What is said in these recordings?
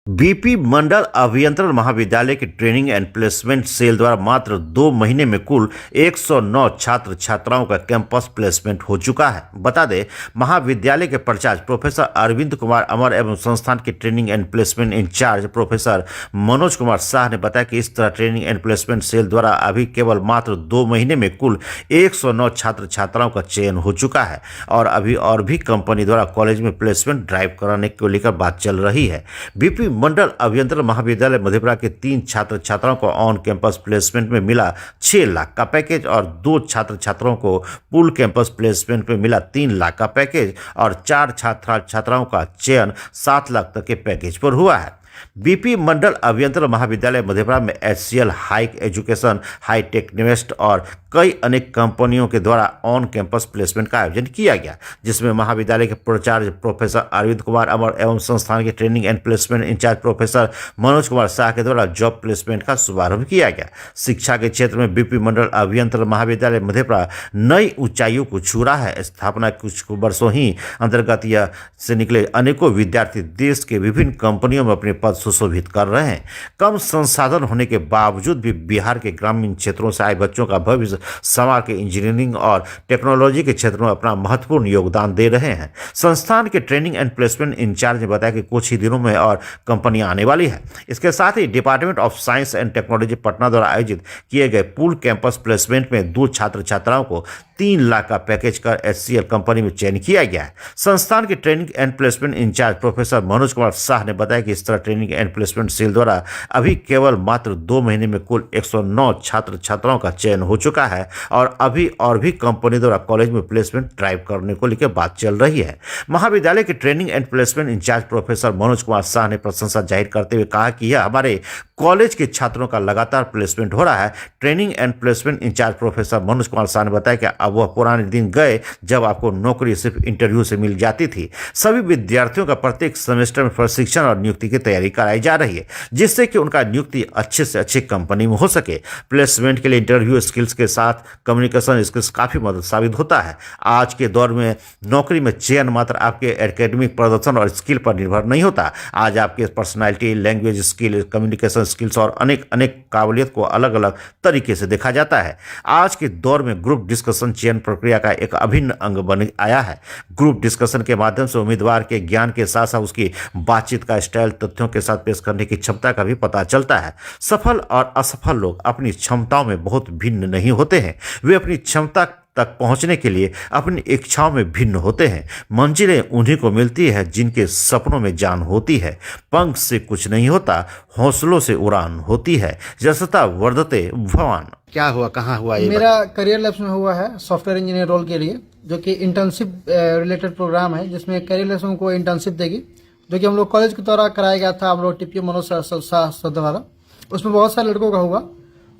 BP मंडल अभियंत्रण महाविद्यालय के ट्रेनिंग एंड प्लेसमेंट सेल द्वारा मात्र 2 महीने में कुल 109 छात्र छात्राओं का कैंपस प्लेसमेंट हो चुका है। बता दें, महाविद्यालय के प्राचार्य प्रोफेसर अरविंद कुमार अमर एवं संस्थान के training and placement incharge professor Manoj Kumar Shah ने बताया कि इस तरह ट्रेनिंग एंड प्लेसमेंट सेल द्वारा अभी केवल मात्र 2 महीने में कुल 109 छात्र छात्राओं का चयन हो चुका है और अभी और भी कंपनी द्वारा कॉलेज में प्लेसमेंट ड्राइव कराने को लेकर बात चल रही है। बीपी मंडल अभियंत्रण महाविद्यालय मधेपुरा के 3 छात्र छात्राओं को ऑन कैंपस प्लेसमेंट में मिला 6 लाख का पैकेज और 2 छात्र छात्राओं को पूल कैंपस प्लेसमेंट में मिला 3 लाख का पैकेज और 4 छात्र छात्राओं का चयन 7 लाख तक के पैकेज पर हुआ है। बीपी मंडल अभियंत्रण महाविद्यालय मधेपुरा में HCL high education, hitech invest और कई अनेक कंपनियों के द्वारा ऑन कैंपस प्लेसमेंट का आयोजन किया गया, जिसमें महाविद्यालय के प्राचार्य प्रोफेसर अरविंद कुमार अमर एवं संस्थान के training and placement incharge professor Manoj Kumar Shah के द्वारा जॉब प्लेसमेंट का शुभारंभ किया गया। शिक्षा के क्षेत्र में बीपी मंडल अभियंत्रण महाविद्यालय मधेपुरा नई ऊंचाइयों को छू रहा है। स्थापना कुछ वर्षों ही अंतर्गत यह से निकले अनेकों विद्यार्थी देश के विभिन्न कंपनियों में अपने पद सुशोभित कर रहे हैं। कम संसाधन होने के बावजूद भी बिहार के ग्रामीण क्षेत्रों से आए बच्चों का भविष्य संवार के इंजीनियरिंग और टेक्नोलॉजी के क्षेत्र में अपना महत्वपूर्ण योगदान दे रहे हैं। संस्थान के ट्रेनिंग एंड प्लेसमेंट इंचार्ज ने बताया कि कुछ ही दिनों में और कंपनियां आने वाली है। इसके साथ ही department of science and technology Patna द्वारा आयोजित किए गए पूल कैंपस प्लेसमेंट में 2 छात्र छात्राओं को 3 लाख का पैकेज कर HCL कंपनी में चयन किया गया है। संस्थान के training and placement incharge professor Manoj Kumar Shah ने बताया कि इस तरह ट्रेनिंग एंड प्लेसमेंट सेल द्वारा अभी केवल मात्र 2 महीने में कुल 109 छात्र छात्राओं का चयन हो चुका है और अभी और भी कंपनी द्वारा कॉलेज में प्लेसमेंट ड्राइव करने को लेकर बात चल रही है। महाविद्यालय के training and placement incharge professor Manoj Kumar Shah ने प्रशंसा जाहिर करते हुए कहा कि यह हमारे कॉलेज के छात्रों का लगातार प्लेसमेंट हो रहा है। Training and placement incharge professor Manoj Kumar Shah ने बताया कि अब वह पुराने दिन गए जब आपको नौकरी सिर्फ इंटरव्यू से मिल जाती थी। सभी विद्यार्थियों का प्रत्येक सेमेस्टर में प्रशिक्षण और नियुक्ति की तैयारी कराई जा रही है, जिससे कि उनका नियुक्ति अच्छे से अच्छी कंपनी में हो सके। प्लेसमेंट के लिए इंटरव्यू स्किल्स के साथ कम्युनिकेशन स्किल्स काफ़ी मदद साबित होता है। आज के दौर में नौकरी में चयन मात्र आपके एकेडमिक प्रदर्शन और स्किल पर निर्भर नहीं होता। आज आपके personality, language skill, communication skills और अनेक काबिलियत को अलग अलग तरीके से देखा जाता है। आज के दौर में ग्रुप डिस्कशन चयन प्रक्रिया का एक अभिन्न अंग बन आया है। ग्रुप डिस्कशन के माध्यम से उम्मीदवार के ज्ञान के साथ साथ उसकी बातचीत का स्टाइल, तथ्यों के साथ पेश करने की क्षमता का भी पता चलता है। सफल और असफल लोग अपनी क्षमताओं में बहुत भिन्न नहीं होते हैं। वे अपनी क्षमता तक पहुंचने के लिए अपनी इच्छाओं में भिन्न होते हैं। मंजिलें उन्हीं को मिलती है जिनके सपनों में जान होती है। पंख से कुछ नहीं होता, हौसलों से उड़ान होती है। जसता वर्धते भगवान। क्या हुआ, कहाँ हुआ ये? मेरा करियर लैब्स में हुआ है सॉफ्टवेयर इंजीनियर रोल के लिए, जो कि इंटर्नशिप रिलेटेड प्रोग्राम है, जिसमें करियर लैब्स को इंटर्नशिप देगी, जो कि हम लोग कॉलेज के द्वारा कराया गया था। हम लोग TPM मनोज शाह द्वारा, उसमें बहुत सारे लड़कों का हुआ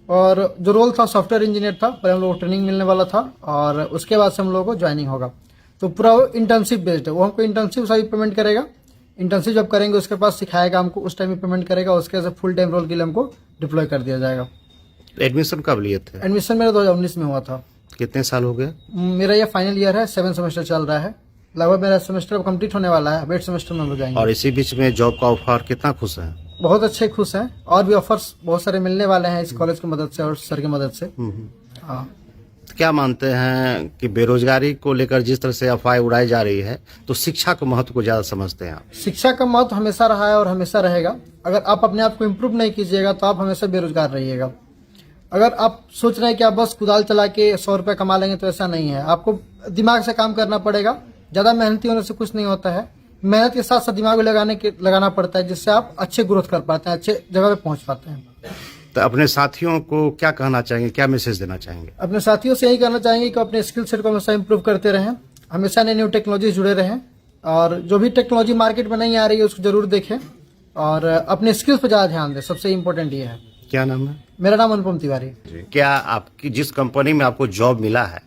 और जो रोल था सॉफ्टवेयर इंजीनियर था, पर हम लोग को ट्रेनिंग मिलने वाला था और उसके बाद से हम लोगों को ज्वाइनिंग होगा। तो पूरा इंटर्नशिप बेस्ड है। वो हमको इंटर्नशिप सभी पेमेंट करेगा। इंटर्नशिप जब करेंगे उसके पास सिखाएगा हमको, उस टाइम में पेमेंट करेगा। उसके बाद फुल टाइम रोल के लिए हमको डिप्लॉय कर दिया जाएगा। एडमिशन कब लिए थे? एडमिशन मेरा 2019 में हुआ था। कितने साल हो गए? मेरा ये फाइनल ईयर है, 7 सेमेस्टर चल रहा है। लगभग मेरा सेमेस्टर कंप्लीट होने वाला है, 8 सेमेस्टर में हो जाएंगे। और इसी बीच में जॉब का ऑफर, कितना खुश है? बहुत अच्छे खुश हैं और भी ऑफर्स बहुत सारे मिलने वाले हैं इस कॉलेज की मदद से और सर की मदद से। हाँ। क्या मानते हैं कि बेरोजगारी को लेकर जिस तरह से अफवाह उड़ाई जा रही है, तो शिक्षा के महत्व को ज्यादा समझते हैं आप? शिक्षा का महत्व हमेशा रहा है और हमेशा रहेगा। अगर आप अपने आप को इम्प्रूव नहीं कीजिएगा तो आप हमेशा बेरोजगार रहिएगा। अगर आप सोच रहे हैं कि आप बस कुदाल चला के 100 रुपए कमा लेंगे, तो ऐसा नहीं है। आपको दिमाग से काम करना पड़ेगा। ज्यादा मेहनती होने से कुछ नहीं होता है। मेहनत के साथ साथ दिमाग भी लगाना पड़ता है, जिससे आप अच्छे ग्रोथ कर पाते हैं, अच्छे जगह पे पहुंच पाते हैं। तो अपने साथियों को क्या कहना चाहेंगे, क्या मैसेज देना चाहेंगे? अपने साथियों से यही कहना चाहेंगे कि अपने स्किल सेट को हमेशा इंप्रूव करते रहें, हमेशा नई न्यू टेक्नोलॉजी जुड़े रहें और जो भी टेक्नोलॉजी मार्केट में नहीं आ रही है उसको जरूर देखें और अपने स्किल्स पर ज्यादा ध्यान दें। सबसे इम्पोर्टेंट ये है। क्या नाम है? मेरा नाम अनुपम तिवारी। क्या आपकी जिस कंपनी में आपको जॉब मिला है,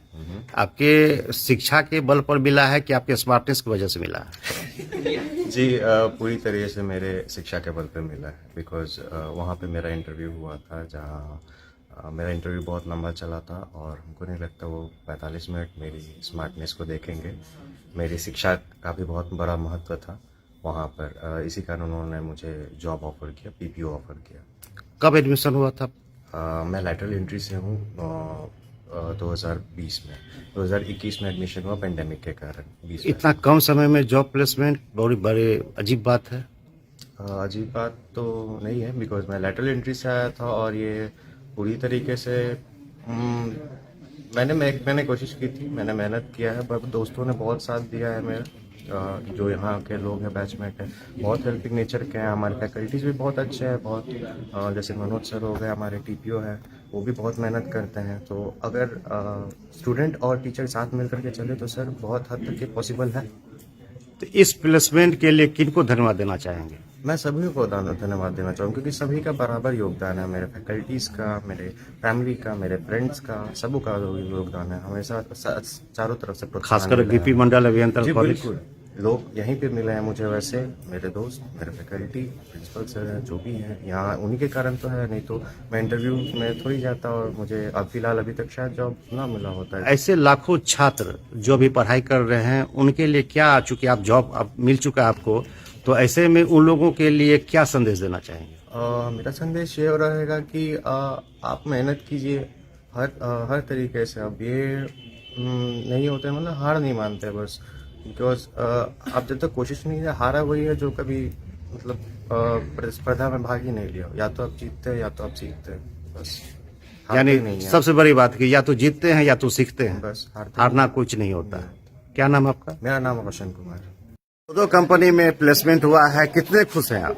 आपके शिक्षा के बल पर मिला है कि आपके स्मार्टनेस की वजह से मिला है? जी, पूरी तरीके से मेरे शिक्षा के बल पर मिला है। बिकॉज वहाँ पे मेरा इंटरव्यू हुआ था, जहाँ मेरा इंटरव्यू बहुत लंबा चला था और हमको नहीं लगता वो 45 मिनट मेरी स्मार्टनेस को देखेंगे। मेरी शिक्षा का भी बहुत बड़ा महत्व था वहाँ पर इसी कारण उन्होंने मुझे जॉब ऑफर किया, पीपीओ ऑफर किया। कब एडमिशन हुआ था? मैं लैटरल एंट्री से हूँ। 2020 में 2021 में एडमिशन हुआ पेंडेमिक के कारण। 20 में। इतना कम समय में जॉब प्लेसमेंट बहुत बड़ी अजीब बात है। अजीब बात तो नहीं है, बिकॉज मैं लैटरल एंट्री से आया था और ये पूरी तरीके से मैंने कोशिश की थी, मैंने मेहनत किया है, पर दोस्तों ने बहुत साथ दिया है मेरा। जो यहाँ के लोग हैं, बैचमेट है, बहुत हेल्पिंग नेचर के हैं। हमारे फैकल्टीज भी बहुत अच्छे हैं, बहुत जैसे मनोज सर हो गए, हमारे टीपीओ है, वो भी बहुत मेहनत करते हैं। तो अगर स्टूडेंट और टीचर साथ मिल करके चले तो सर बहुत हद तक ये पॉसिबल है। तो इस प्लेसमेंट के लिए किनको धन्यवाद देना चाहेंगे? मैं सभी को धन्यवाद देना चाहूँगा, क्योंकि सभी का बराबर योगदान है। मेरे फैकल्टीज़ का, मेरे फैमिली का, मेरे फ्रेंड्स का, सबका योगदान है। हमेशा चारों तरफ से प्रोत्साहन खासकर मिला है। बीपी मंडल अभियंत्रण जी कॉलेज। बिल्कुल, लोग यहीं पे मिले हैं मुझे। वैसे मेरे दोस्त, मेरे फैकल्टी, प्रिंसिपल सर हैं, जो भी हैं यहाँ, उन्हीं के कारण तो है, नहीं तो मैं इंटरव्यू में थोड़ी जाता और मुझे अब फिलहाल अभी तक शायद जॉब ना मिला होता है। ऐसे लाखों छात्र जो भी पढ़ाई कर रहे हैं, उनके लिए क्या, चूंकि आप जॉब अब मिल चुका है आपको, तो ऐसे में उन लोगों के लिए क्या संदेश देना चाहेंगे? मेरा संदेश ये रहेगा कि आप मेहनत कीजिए हर तरीके से। अब ये नहीं होते, मतलब हार नहीं मानते बस, बिकॉज आप जब तक कोशिश नहीं किया, हारा वही है जो कभी मतलब प्रतिस्पर्धा में भाग ही नहीं लिया। या तो आप जीतते हैं या तो आप सीखते हैं, बस यानी नहीं है। सबसे बड़ी बात कि या तो जीतते हैं या तो सीखते हैं, बस हारना कुछ नहीं होता। क्या नाम है आपका? मेरा नाम रोशन कुमार। दो कंपनी में प्लेसमेंट हुआ है, कितने खुश हैं आप?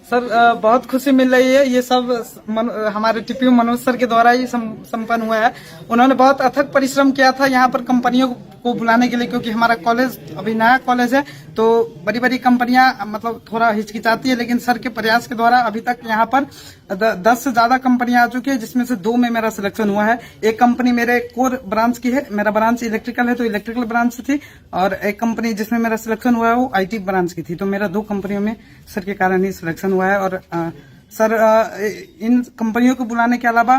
सर बहुत खुशी मिल रही है। ये सब हमारे टीपीओ मनोज सर के द्वारा ही संपन्न हुआ है। उन्होंने बहुत अथक परिश्रम किया था यहाँ पर कंपनियों को बुलाने के लिए, क्योंकि हमारा कॉलेज अभी नया कॉलेज है, तो बड़ी बड़ी कंपनियां मतलब थोड़ा हिचकिचाती है, लेकिन सर के प्रयास के द्वारा अभी तक यहाँ पर 10 से ज्यादा कंपनियां आ चुकी है, जिसमें से 2 में मेरा सिलेक्शन हुआ है। एक कंपनी मेरे कोर ब्रांच की है, मेरा ब्रांच इलेक्ट्रिकल है तो इलेक्ट्रिकल ब्रांच से थी, और एक कंपनी जिसमें मेरा सिलेक्शन हुआ है वो आईटी ब्रांच की थी। तो मेरा 2 कंपनियों में सर के कारण ही सिलेक्शन हुआ है। और सर इन कंपनियों को बुलाने के अलावा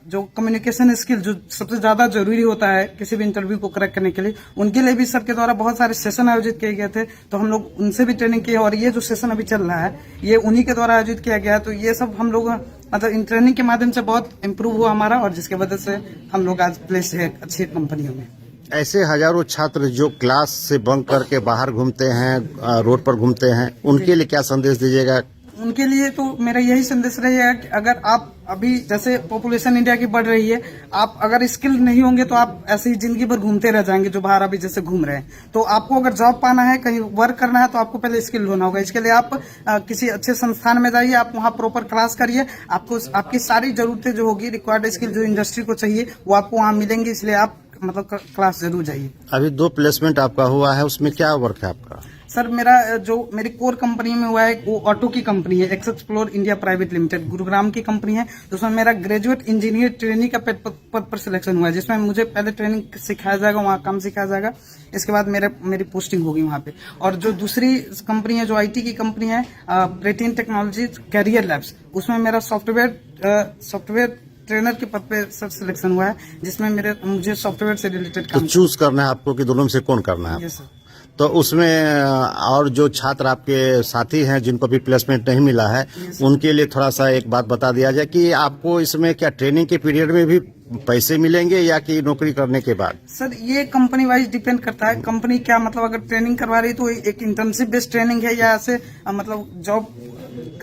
जो कम्युनिकेशन स्किल जो सबसे ज्यादा जरूरी होता है किसी भी इंटरव्यू को क्रैक करने के लिए, उनके लिए भी सर के द्वारा बहुत सारे सेशन आयोजित किए गए थे, तो हम लोग उनसे भी ट्रेनिंग की। और ये जो सेशन अभी चल रहा है ये उन्हीं के द्वारा आयोजित किया गया है। तो ये सब हम लोग मतलब इन ट्रेनिंग के माध्यम से बहुत इम्प्रूव हुआ हमारा, और जिसके वजह से हम लोग आज प्लेस है अच्छी कंपनियों में। ऐसे हजारों छात्र जो क्लास से बंक करके बाहर घूमते हैं, रोड पर घूमते हैं, उनके लिए क्या संदेश दीजिएगा? उनके लिए तो मेरा यही संदेश रहेगा कि अगर आप अभी जैसे पॉपुलेशन इंडिया की बढ़ रही है, आप अगर स्किल नहीं होंगे तो आप ऐसे ही जिंदगी भर घूमते रह जाएंगे, जो बाहर अभी जैसे घूम रहे हैं। तो आपको अगर जॉब पाना है, कहीं वर्क करना है, तो आपको पहले स्किल होना होगा। इसके लिए आप किसी अच्छे संस्थान में जाइए, आप वहाँ प्रॉपर क्लास करिए, आपको आपकी सारी जरूरतें जो होगी, रिक्वायर्ड स्किल जो इंडस्ट्री को चाहिए वो आपको वहाँ मिलेंगे। इसलिए आप मतलब क्लास जरूर जाइए। अभी 2 प्लेसमेंट आपका हुआ है, उसमें क्या वर्क है आपका? सर मेरा जो मेरी कोर कंपनी में हुआ है वो ऑटो की कंपनी है, explore India private limited, Gurugram की कंपनी है। तो उसमें मेरा ग्रेजुएट इंजीनियर ट्रेनी का पद पर सिलेक्शन हुआ है, जिसमें मुझे पहले ट्रेनिंग सिखाया जाएगा, वहाँ काम सिखाया जाएगा, इसके बाद मेरी पोस्टिंग होगी वहाँ पे। और जो दूसरी कंपनी है जो आईटी की कंपनी है, प्रेटिन टेक्नोलॉजी कैरियर लैब्स, उसमें मेरा सॉफ्टवेयर ट्रेनर के पद पे सर सिलेक्शन हुआ है, जिसमें मुझे सॉफ्टवेयर से रिलेटेड काम चूज करना है आपको कि दोनों में से कौन करना है? Yes sir. तो उसमें और जो छात्र आपके साथी हैं जिनको भी प्लेसमेंट नहीं मिला है, उनके लिए थोड़ा सा एक बात बता दिया जाए कि आपको इसमें क्या ट्रेनिंग के पीरियड में भी पैसे मिलेंगे या कि नौकरी करने के बाद? सर ये कंपनी वाइज डिपेंड करता है। कंपनी क्या मतलब अगर ट्रेनिंग करवा रही तो एक इंटर्नशिप बेस्ड ट्रेनिंग है, या ऐसे मतलब जॉब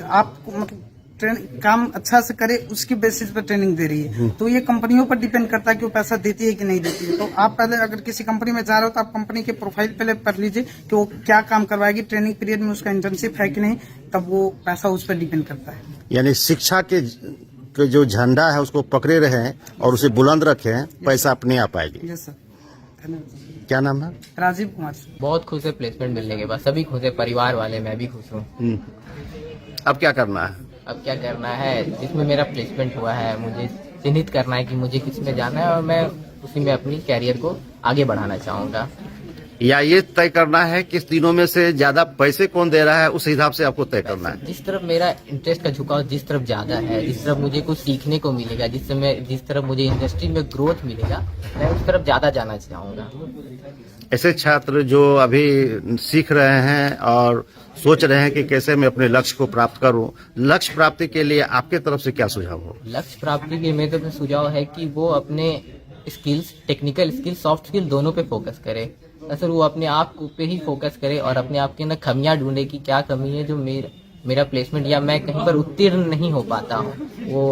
आपको मतलब काम अच्छा से करे उसकी बेसिस पर ट्रेनिंग दे रही है। तो ये कंपनियों पर डिपेंड करता है कि वो पैसा देती है कि नहीं देती है। तो आप पहले अगर किसी कंपनी में जा रहे हो तो आप कंपनी के प्रोफाइल पहले पढ़ लीजिए कि वो क्या काम करवाएगी, ट्रेनिंग पीरियड में उसका इंटर्नशिप है कि नहीं, तब वो पैसा उस पर डिपेंड करता है। यानी शिक्षा के जो झंडा है उसको पकड़े रहें और उसे बुलंद रखें, पैसा अपने आप आएगी। यस सर, धन्यवाद। क्या नाम है? राजीव कुमार। बहुत खुश है प्लेसमेंट मिलने के बाद, सभी खुश है, परिवार वाले, मैं भी खुश हूँ। अब क्या करना है? अब क्या करना है, जिसमें मेरा प्लेसमेंट हुआ है मुझे चिन्हित करना है कि मुझे किस में जाना है, और मैं उसी में अपनी कैरियर को आगे बढ़ाना चाहूँगा। या ये तय करना है कि तीनों में से ज्यादा पैसे कौन दे रहा है, उस हिसाब से आपको तय करना है। जिस तरफ मेरा इंटरेस्ट का झुकाव जिस तरफ ज्यादा है, जिस तरफ मुझे कुछ सीखने को मिलेगा, जिस तरफ मुझे इंडस्ट्री में ग्रोथ मिलेगा, मैं उस तरफ ज्यादा जाना चाहूँगा। ऐसे छात्र जो अभी सीख रहे हैं और सोच रहे हैं कि कैसे मैं अपने लक्ष्य को प्राप्त करूं, लक्ष्य प्राप्ति के लिए आपके तरफ से क्या सुझाव हो? लक्ष्य प्राप्ति के मेरे तरफ से सुझाव है कि वो अपने skills, technical skill, soft skill दोनों पे फोकस करे। सर वो अपने आप पे ही फोकस करे और अपने आप के अंदर खमियां ढूंढे कि क्या कमी है जो मेरा प्लेसमेंट या मैं कहीं पर उत्तीर्ण नहीं हो पाता हूँ। वो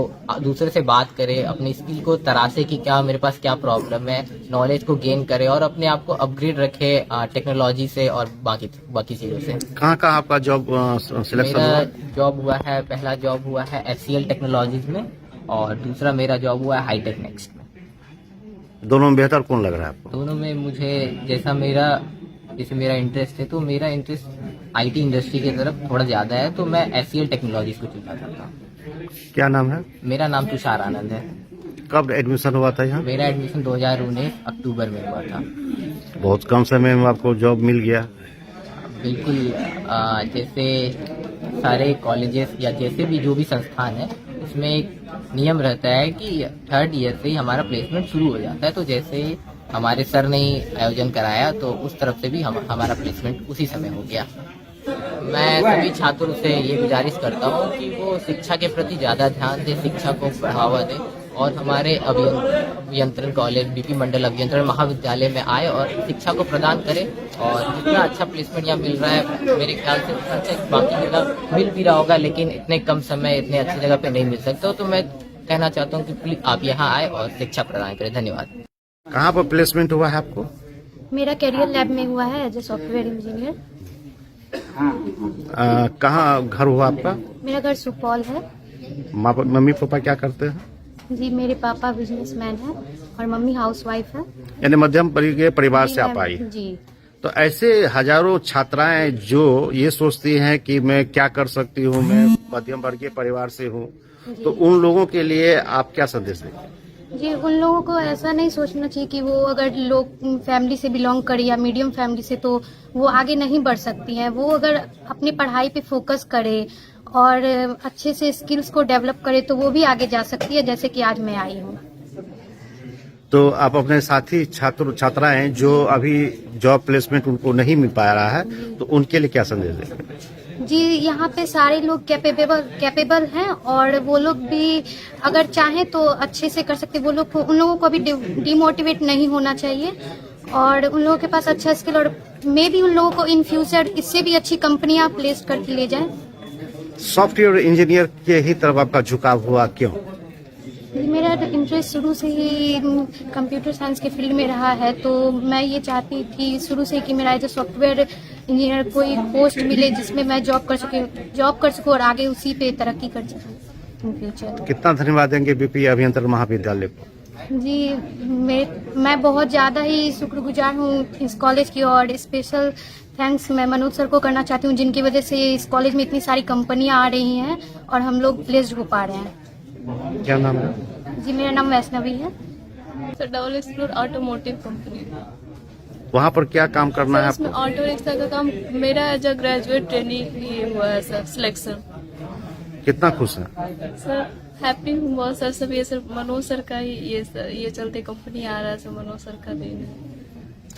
दूसरे से बात करे, अपनी स्किल को तराशे कि क्या मेरे पास क्या प्रॉब्लम है, नॉलेज को गेन करे और अपने आप को अपग्रेड रखे टेक्नोलॉजी से और बाकी चीज़ों से। कहाँ कहाँ आपका जॉब सिलेक्शन मेरा हुआ? जॉब हुआ है, पहला जॉब हुआ है HCL टेक्नोलॉजीज में और दूसरा मेरा जॉब हुआ है हाईटेक नेक्स्ट में। दोनों में बेहतर कौन लग रहा है आपको? दोनों में मुझे जैसे मेरा इंटरेस्ट है तो मेरा इंटरेस्ट IT इंडस्ट्री की तरफ थोड़ा ज़्यादा है, तो मैं HCL टेक्नोलॉजीज को चुनना चाहता हूँ। क्या नाम है? मेरा नाम तुषार आनंद है। कब एडमिशन हुआ था यहाँ? मेरा एडमिशन 2019 अक्टूबर में हुआ था। बहुत कम समय में आपको जॉब मिल गया। बिल्कुल जैसे सारे कॉलेजेस या जैसे भी जो भी संस्थान है उसमें एक नियम रहता है कि 3rd ईयर से ही हमारा प्लेसमेंट शुरू हो जाता है। तो जैसे हमारे सर ने ही आयोजन कराया तो उस तरफ से भी हमारा प्लेसमेंट उसी समय हो गया। मैं सभी छात्रों से ये गुजारिश करता हूँ कि वो शिक्षा के प्रति ज़्यादा ध्यान दें, शिक्षा को बढ़ावा दें और हमारे अभियंत्रण कॉलेज BP मंडल अभियंत्रण महाविद्यालय में आए और शिक्षा को प्रदान करें। और जितना अच्छा प्लेसमेंट यहाँ मिल रहा है मेरे ख्याल से उतना अच्छा बाकी जगह मिल भी रहा होगा, लेकिन इतने कम समय इतने अच्छी जगह पे नहीं मिल सकता। तो मैं कहना चाहता हूँ कि प्लीज आप यहाँ आए और शिक्षा प्रदान करें। धन्यवाद। कहाँ पर प्लेसमेंट हुआ है आपको? मेरा कैरियर लैब में हुआ है एज ए सॉफ्टवेयर इंजीनियर। कहाँ घर हुआ आपका? मेरा घर सुपौल है। मम्मी पापा क्या करते हैं? जी मेरे पापा बिजनेसमैन हैं और मम्मी हाउसवाइफ है। यानी मध्यम वर्ग के परिवार से आप मैं- आई। जी तो ऐसे हजारों छात्राएं जो ये सोचती हैं कि मैं क्या कर सकती हूँ, मैं मध्यम वर्गीय परिवार से हूँ, तो उन लोगों के लिए आप क्या संदेश देंगे? जी उन लोगों को ऐसा नहीं सोचना चाहिए कि वो अगर लोग फैमिली से बिलोंग करे या मीडियम फैमिली से तो वो आगे नहीं बढ़ सकती हैं। वो अगर अपनी पढ़ाई पे फोकस करे और अच्छे से स्किल्स को डेवलप करे तो वो भी आगे जा सकती है, जैसे कि आज मैं आई हूँ। तो आप अपने साथी छात्राएं जो अभी जॉब प्लेसमेंट उनको नहीं मिल पा रहा है, तो उनके लिए क्या संदेश देंगे? जी यहाँ पे सारे लोग कैपेबल हैं और वो लोग भी अगर चाहें तो अच्छे से कर सकते। वो लोग उन लोगों को अभी डिमोटिवेट नहीं होना चाहिए और उन लोगों के पास अच्छा स्किल और मे भी उन लोगों को इन फ्यूचर इससे भी अच्छी कंपनियां प्लेस करके ले जाएं। सॉफ्टवेयर इंजीनियर के ही तरफ आपका झुकाव हुआ, क्यों? मेरा इंटरेस्ट शुरू से ही कंप्यूटर साइंस के फील्ड में रहा है, तो मैं ये चाहती थी शुरू से कि मेरा एज ए सॉफ्टवेयर इंजीनियर कोई पोस्ट मिले जिसमें मैं जॉब कर सकूं और आगे उसी पे तरक्की कर सकूं इन फ्यूचर। कितना धन्यवाद देंगे BP अभियंत्रण महाविद्यालय को? जी मैं बहुत ज़्यादा ही शुक्रगुजार हूँ इस कॉलेज की और स्पेशल थैंक्स मैं मनोज सर को करना चाहती हूँ, जिनकी वजह से इस कॉलेज में इतनी सारी कंपनियाँ आ रही हैं और हम लोग प्लेस्ड हो पा रहे हैं। क्या नाम है? जी मेरा नाम वैष्णवी है। Sir double explore automotive company. वहाँ पर क्या काम करना है इसमें आपको? ऑटो रिक्शा का काम मेरा एज अ ग्रेजुएट ट्रेनिंग ये हुआ है सर, सिलेक्शन। कितना खुश हैं? सर हैप्पी हूँ बहुत सर, सब ये सर मनोज सर का ही ये चलते कंपनी आ रहा है सर, मनोज सर का देन है।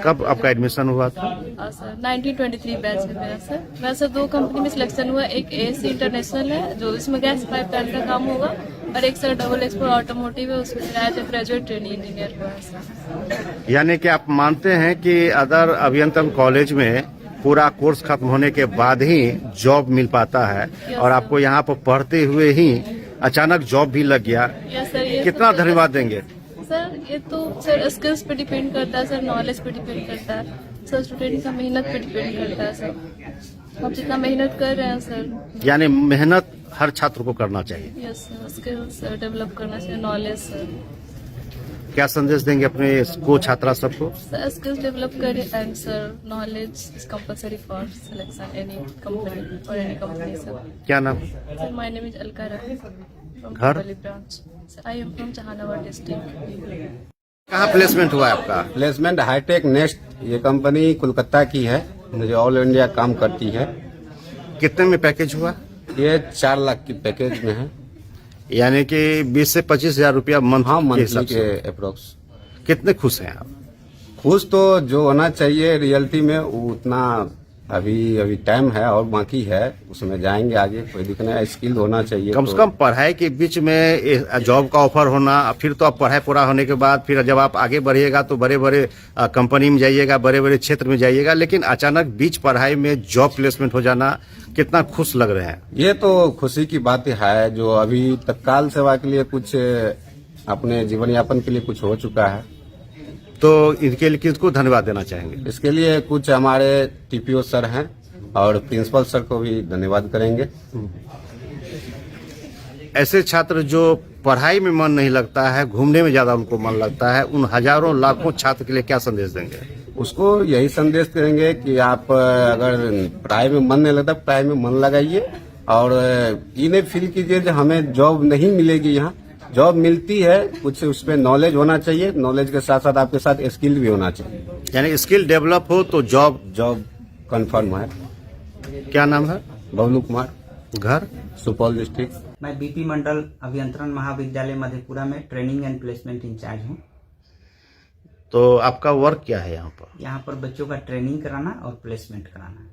कब आपका एडमिशन हुआ था? सर 1923 बैच है मेरा सर। वैसे 2 कंपनी में सिलेक्शन हुआ, एक ASC इंटरनेशनल है जो इसमें गैस पाइपलाइन का काम होगा और एक सर डबल एक्सप्लोर ऑटोमोटिव है, उसमें मेरा as a graduate training engineer हुआ है सर। यानी कि आप मानते हैं कि अदर अभियंत्रण कॉलेज में पूरा कोर्स खत्म होने के बाद ही जॉब मिल पाता है और आपको यहाँ पर पढ़ते हुए ही अचानक जॉब भी लग गया। Yes sir. ये कितना धन्यवाद देंगे? सर ये तो सर स्किल्स पे डिपेंड करता है सर, नॉलेज पे डिपेंड करता है सर, स्टूडेंट का मेहनत पे डिपेंड करता है सर। आप जितना मेहनत कर रहे हैं सर, यानी मेहनत हर छात्र को करना चाहिए। यस सर, स्किल्स डेवलप करना चाहिए, नॉलेज सर। क्या संदेश देंगे अपने को छात्रा सबको? सर स्किल्स डेवलप करें and sir knowledge is compulsory for selection any company और एनी कंपनी सर। क्या नाम? Sir my name is Alka Rai from घर? बली branch. I am from Jehanabad district. कहाँ प्लेसमेंट हुआ है आपका? प्लेसमेंट हाईटेक नेक्स्ट, ये कंपनी कोलकाता की है, मुझे ऑल इंडिया काम करती है। कितने में पैकेज हुआ? ये 4 लाख की पैकेज में है। यानी कि 20 से 25 हजार रुपया मंथ हाँ के मंथली हिसाब के से। अप्रोक्स। कितने खुश हैं आप? खुश तो जो होना चाहिए रियलिटी में वो उतना अभी टाइम है और बाकी है, उसमें जाएंगे आगे। कोई दिक्कत नहीं, स्किल होना चाहिए। कम से कम पढ़ाई के बीच में जॉब का ऑफर होना, फिर तो आप पढ़ाई पूरा होने के बाद फिर जब आप आगे बढ़िएगा तो बड़े बड़े कंपनी में जाइएगा, बड़े बड़े क्षेत्र में जाइएगा, लेकिन अचानक बीच पढ़ाई में जॉब प्लेसमेंट हो जाना, कितना खुश लग रहे हैं? ये तो खुशी की बात है, जो अभी तत्काल सेवा के लिए कुछ अपने जीवन यापन के लिए कुछ हो चुका है, तो इनके लिए किसको धन्यवाद देना चाहेंगे? इसके लिए कुछ हमारे टीपीओ सर हैं और प्रिंसिपल सर को भी धन्यवाद करेंगे। ऐसे छात्र जो पढ़ाई में मन नहीं लगता है, घूमने में ज्यादा उनको मन लगता है, उन हजारों लाखों छात्र के लिए क्या संदेश देंगे? उसको यही संदेश देंगे कि आप अगर पढ़ाई में मन नहीं लगता, पढ़ाई में मन लगाइए और इन्हें फील कीजिए कि हमें जॉब नहीं मिलेगी। यहाँ जॉब मिलती है, कुछ उस पर नॉलेज होना चाहिए, नॉलेज के साथ साथ आपके साथ स्किल भी होना चाहिए। यानी स्किल डेवलप हो तो जॉब कंफर्म है। क्या नाम है? बबलू कुमार, घर सुपौल डिस्ट्रिक्ट। मैं बीपी मंडल अभियंत्रण महाविद्यालय मधेपुरा में ट्रेनिंग एंड प्लेसमेंट इंचार्ज हूँ। तो आपका वर्क क्या है यहाँ पर? यहाँ पर बच्चों का ट्रेनिंग कराना और प्लेसमेंट कराना।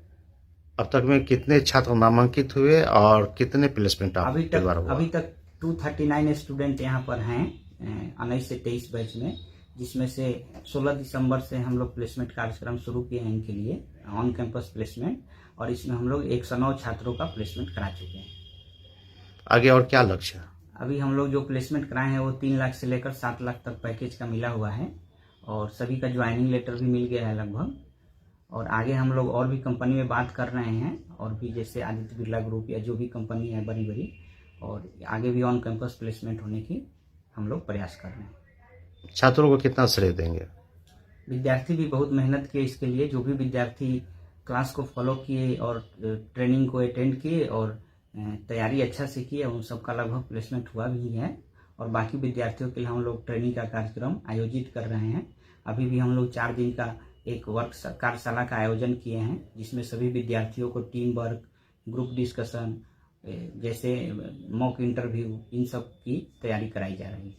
अब तक में कितने छात्र नामांकित हुए और कितने प्लेसमेंट अभी तक 239 स्टूडेंट यहाँ पर हैं 19 से 23 बैच में, जिसमें से 16 दिसंबर से हम लोग प्लेसमेंट कार्यक्रम शुरू किए हैं इनके लिए, ऑन कैंपस प्लेसमेंट, और इसमें हम लोग 109 छात्रों का प्लेसमेंट करा चुके हैं। आगे और क्या लक्ष्य है? अभी हम लोग जो प्लेसमेंट कराए हैं वो 3 लाख से लेकर 7 लाख तक पैकेज का मिला हुआ है और सभी का ज्वाइनिंग लेटर भी मिल गया है लगभग। और आगे हम लोग और भी कंपनी में बात कर रहे हैं, और भी जैसे आदित्य बिरला ग्रुप या जो भी कंपनी है बड़ी बड़ी, और आगे भी ऑन कैंपस प्लेसमेंट होने की हम लोग प्रयास कर रहे हैं। छात्रों को कितना श्रेय देंगे? विद्यार्थी भी बहुत मेहनत किए इसके लिए। जो भी विद्यार्थी क्लास को फॉलो किए और ट्रेनिंग को अटेंड किए और तैयारी अच्छा से किए, उन सबका लगभग प्लेसमेंट हुआ भी है। और बाकी विद्यार्थियों के लिए हम लोग ट्रेनिंग का कार्यक्रम आयोजित कर रहे हैं। अभी भी हम लोग 4 दिन का एक वर्क कार्यशाला का आयोजन किए हैं, जिसमें सभी विद्यार्थियों को टीम वर्क, ग्रुप डिस्कशन, जैसे मॉक इंटरव्यू, इन सब की तैयारी कराई जा रही है।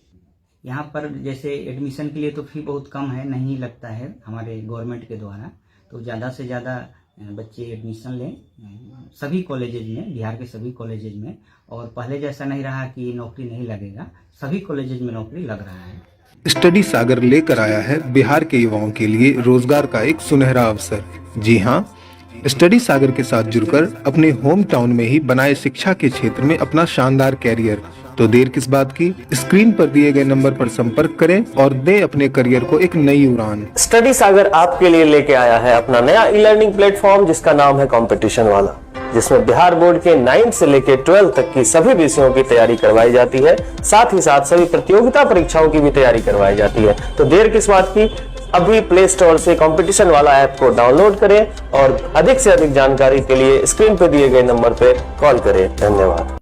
यहाँ पर जैसे एडमिशन के लिए तो फी बहुत कम है, नहीं लगता है हमारे गवर्नमेंट के द्वारा, तो ज़्यादा से ज़्यादा बच्चे एडमिशन लें सभी कॉलेजेज में, बिहार के सभी कॉलेजेज में। और पहले जैसा नहीं रहा कि नौकरी नहीं लगेगा, सभी कॉलेजेज में नौकरी लग रहा है। स्टडी सागर लेकर आया है बिहार के युवाओं के लिए रोजगार का एक सुनहरा अवसर। जी हाँ, स्टडी सागर के साथ जुड़कर अपने होम टाउन में ही बनाए शिक्षा के क्षेत्र में अपना शानदार कैरियर। तो देर किस बात की, स्क्रीन पर दिए गए नंबर पर संपर्क करें और दें अपने करियर को एक नई उड़ान। स्टडी सागर आपके लिए लेके आया है अपना नया ई लर्निंग प्लेटफॉर्म, जिसका नाम है कंपटीशन वाला, जिसमें बिहार बोर्ड के 9th से लेकर 12th तक की सभी विषयों की तैयारी करवाई जाती है। साथ ही साथ सभी प्रतियोगिता परीक्षाओं की भी तैयारी करवाई जाती है। तो देर किस बात की, अभी प्ले स्टोर से कंपटीशन वाला ऐप को डाउनलोड करें और अधिक से अधिक जानकारी के लिए स्क्रीन पर दिए गए नंबर पर कॉल करें। धन्यवाद।